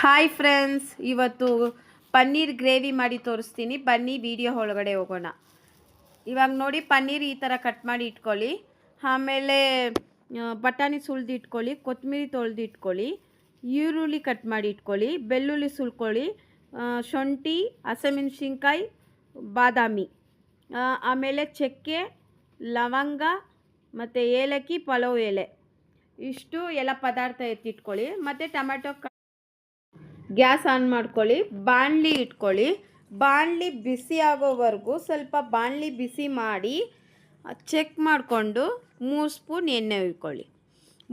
Hi friends, ಇವತ್ತು paneer gravy ಮಾಡಿ ತೋರಿಸ್ತೀನಿ. ಬನ್ನಿ ವಿಡಿಯೋ ಒಳಗಡೆ ಹೋಗೋಣ. ಇವಾಗ ನೋಡಿ, ಪನ್ನೀರ್ ಈ ಥರ ಕಟ್ ಮಾಡಿ ಇಟ್ಕೊಳ್ಳಿ. ಆಮೇಲೆ ಬಟಾಣಿ ಸುಳ್ದು ಇಟ್ಕೊಳ್ಳಿ, ಕೊತ್ತಂಬರಿ ತೊಳೆದು ಇಟ್ಕೊಳ್ಳಿ, ಈರುಳ್ಳಿ ಕಟ್ ಮಾಡಿ ಇಟ್ಕೊಳ್ಳಿ, ಬೆಳ್ಳುಳ್ಳಿ ಸುಲ್ಕೊಳ್ಳಿ, ಶುಂಠಿ, ಹಸಿಮೆಣ್ಸಿನ್ಕಾಯಿ, ಬಾದಾಮಿ, ಆಮೇಲೆ ಚಕ್ಕೆ, ಲವಂಗ ಮತ್ತು ಏಲಕ್ಕಿ, ಪಲಾವ್ ಎಲೆ, ಇಷ್ಟು ಎಲ್ಲ ಪದಾರ್ಥ ಎತ್ತಿಟ್ಕೊಳ್ಳಿ. ಮತ್ತು ಟೊಮೆಟೊ ಗ್ಯಾಸ್ ಆನ್ ಮಾಡ್ಕೊಳ್ಳಿ. ಬಾಣಲಿ ಇಟ್ಕೊಳ್ಳಿ. ಬಾಣಲಿ ಬಿಸಿ ಆಗೋವರೆಗೂ ಸ್ವಲ್ಪ ಬಾಣಲಿ ಬಿಸಿ ಮಾಡಿ ಚೆಕ್ ಮಾಡಿಕೊಂಡು 3 ಸ್ಪೂನ್ ಎಣ್ಣೆ ಹುಯ್ಕೊಳ್ಳಿ.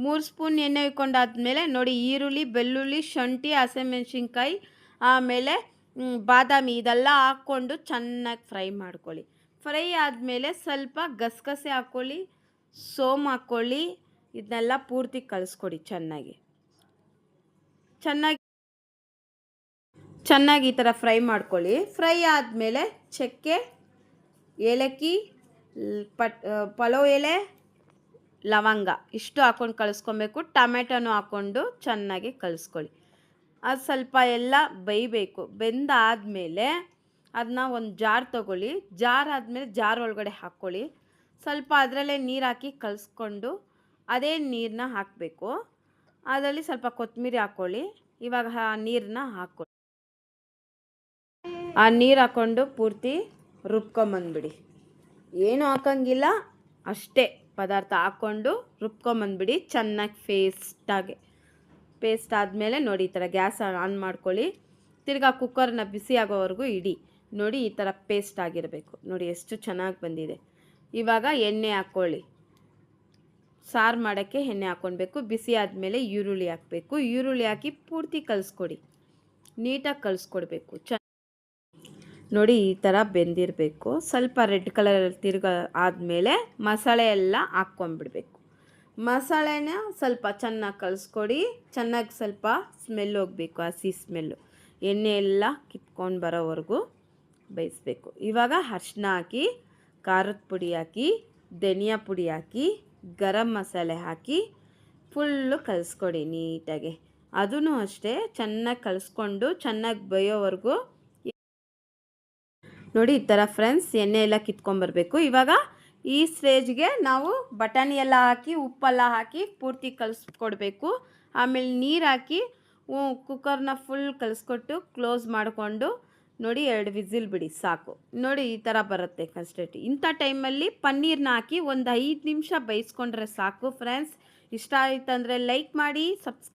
3 ಸ್ಪೂನ್ ಎಣ್ಣೆ ಹುಯ್ಕೊಂಡಾದ್ಮೇಲೆ ನೋಡಿ, ಈರುಳ್ಳಿ, ಬೆಳ್ಳುಳ್ಳಿ, ಶುಂಠಿ, ಹಸಿಮೆಣ್ಸಿನ್ಕಾಯಿ, ಆಮೇಲೆ ಬಾದಾಮಿ ಇದೆಲ್ಲ ಹಾಕ್ಕೊಂಡು ಚೆನ್ನಾಗಿ ಫ್ರೈ ಮಾಡ್ಕೊಳ್ಳಿ. ಫ್ರೈ ಆದಮೇಲೆ ಸ್ವಲ್ಪ ಗಸಗಸೆ ಹಾಕ್ಕೊಳ್ಳಿ, ಸೋಂಪು ಹಾಕ್ಕೊಳ್ಳಿ. ಇದನ್ನೆಲ್ಲ ಪೂರ್ತಿ ಕಲಿಸ್ಕೊಡಿ ಚೆನ್ನಾಗಿ ಈ ಥರ ಫ್ರೈ ಮಾಡ್ಕೊಳ್ಳಿ. ಫ್ರೈ ಆದಮೇಲೆ ಚಕ್ಕೆ, ಏಲಕ್ಕಿ, ಪಲಾವ್ ಎಲೆ, ಲವಂಗ ಇಷ್ಟು ಹಾಕ್ಕೊಂಡು ಕಲಿಸ್ಕೊಬೇಕು. ಟೊಮೆಟೊನೂ ಹಾಕ್ಕೊಂಡು ಚೆನ್ನಾಗಿ ಕಲಿಸ್ಕೊಳ್ಳಿ. ಅದು ಸ್ವಲ್ಪ ಎಲ್ಲ ಬೇಯಬೇಕು. ಬೆಂದಾದಮೇಲೆ ಅದನ್ನ ಒಂದು ಜಾರ್ ತೊಗೊಳ್ಳಿ. ಜಾರ್ ಆದಮೇಲೆ ಜಾರ್ ಒಳಗಡೆ ಹಾಕ್ಕೊಳ್ಳಿ. ಸ್ವಲ್ಪ ಅದರಲ್ಲೇ ನೀರು ಹಾಕಿ ಕಲಿಸ್ಕೊಂಡು ಅದೇ ನೀರನ್ನ ಹಾಕಬೇಕು. ಅದರಲ್ಲಿ ಸ್ವಲ್ಪ ಕೊತ್ತಂಬರಿ ಹಾಕ್ಕೊಳ್ಳಿ. ಇವಾಗ ನೀರನ್ನ ಹಾಕ್ಕೊಳ್ಳಿ. ಆ ನೀರು ಹಾಕ್ಕೊಂಡು ಪೂರ್ತಿ ರುಬ್ಕೊಂಬಂದ್ಬಿಡಿ. ಏನು ಹಾಕೋಂಗಿಲ್ಲ, ಅಷ್ಟೇ ಪದಾರ್ಥ ಹಾಕ್ಕೊಂಡು ರುಬ್ಕೊಂಬಂದ್ಬಿಡಿ ಚೆನ್ನಾಗಿ ಪೇಸ್ಟ್ ಆದಮೇಲೆ ನೋಡಿ, ಈ ಥರ ಗ್ಯಾಸ್ ಆನ್ ಮಾಡ್ಕೊಳ್ಳಿ. ತಿರ್ಗಾ ಕುಕ್ಕರ್ನ ಬಿಸಿ ಆಗೋವರೆಗೂ ಇಡಿ. ನೋಡಿ, ಈ ಥರ ಪೇಸ್ಟ್ ಆಗಿರಬೇಕು. ನೋಡಿ ಎಷ್ಟು ಚೆನ್ನಾಗಿ ಬಂದಿದೆ. ಇವಾಗ ಎಣ್ಣೆ ಹಾಕ್ಕೊಳ್ಳಿ. ಸಾರು ಮಾಡೋಕ್ಕೆ ಎಣ್ಣೆ ಹಾಕ್ಕೊಳ್ಬೇಕು. ಬಿಸಿ ಆದಮೇಲೆ ಈರುಳ್ಳಿ ಹಾಕಬೇಕು. ಈರುಳ್ಳಿ ಹಾಕಿ ಪೂರ್ತಿ ಕಲಿಸ್ಕೊಡಿ. ನೀಟಾಗಿ ಕಲಿಸ್ಕೊಡ್ಬೇಕು. ನೋಡಿ, ಈ ಥರ ಬೆಂದಿರಬೇಕು. ಸ್ವಲ್ಪ ರೆಡ್ ಕಲರ್ ಆದಮೇಲೆ ಮಸಾಲೆ ಎಲ್ಲ ಹಾಕ್ಕೊಂಡ್ಬಿಡ್ಬೇಕು. ಮಸಾಲೆನ ಸ್ವಲ್ಪ ಚೆನ್ನಾಗಿ ಕಲಿಸ್ಕೊಡಿ. ಚೆನ್ನಾಗಿ ಸ್ವಲ್ಪ ಸ್ಮೆಲ್ ಹೋಗಬೇಕು, ಹಸಿ ಸ್ಮೆಲ್ಲು. ಎಣ್ಣೆ ಎಲ್ಲ ಕಿತ್ಕೊಂಡು ಬರೋವರೆಗೂ ಬೇಯಿಸ್ಬೇಕು. ಇವಾಗ ಅರಿಶಿನ ಹಾಕಿ, ಖಾರದ ಪುಡಿ ಹಾಕಿ, ಧನಿಯಾ ಪುಡಿ ಹಾಕಿ, ಗರಂ ಮಸಾಲೆ ಹಾಕಿ ಫುಲ್ಲು ಕಲಿಸ್ಕೊಡಿ ನೀಟಾಗಿ. ಅದೂ ಅಷ್ಟೇ ಚೆನ್ನಾಗಿ ಕಲಿಸ್ಕೊಂಡು ಚೆನ್ನಾಗಿ ಬೇಯೋವರೆಗೂ ನೋಡಿ. ಈ ಥರ ಫ್ರೆಂಡ್ಸ್ ಎಣ್ಣೆ ಎಲ್ಲ ಕಿತ್ಕೊಂಬರ್ಬೇಕು. ಇವಾಗ ಈ ಸ್ಟೇಜ್ಗೆ ನಾವು ಬಟಾಣಿ ಎಲ್ಲ ಹಾಕಿ ಉಪ್ಪೆಲ್ಲ ಹಾಕಿ ಪೂರ್ತಿ ಕಲಿಸ್ಕೊಡ್ಬೇಕು. ಆಮೇಲೆ ನೀರು ಹಾಕಿ ಕುಕ್ಕರ್ನ ಫುಲ್ ಕಲಿಸ್ಕೊಟ್ಟು ಕ್ಲೋಸ್ ಮಾಡಿಕೊಂಡು ನೋಡಿ 2 ವಿಸಿಲ್ ಬಿಡಿ ಸಾಕು. ನೋಡಿ, ಈ ಥರ ಬರುತ್ತೆ ಕನ್ಸಿಸ್ಟೆನ್ಸಿ. ಇಂಥ ಟೈಮಲ್ಲಿ ಪನ್ನೀರ್ನ ಹಾಕಿ ಒಂದು 5 ನಿಮಿಷ ಬೇಯಿಸ್ಕೊಂಡ್ರೆ ಸಾಕು ಫ್ರೆಂಡ್ಸ್. ಇಷ್ಟ ಆಯ್ತಂದರೆ ಲೈಕ್ ಮಾಡಿ,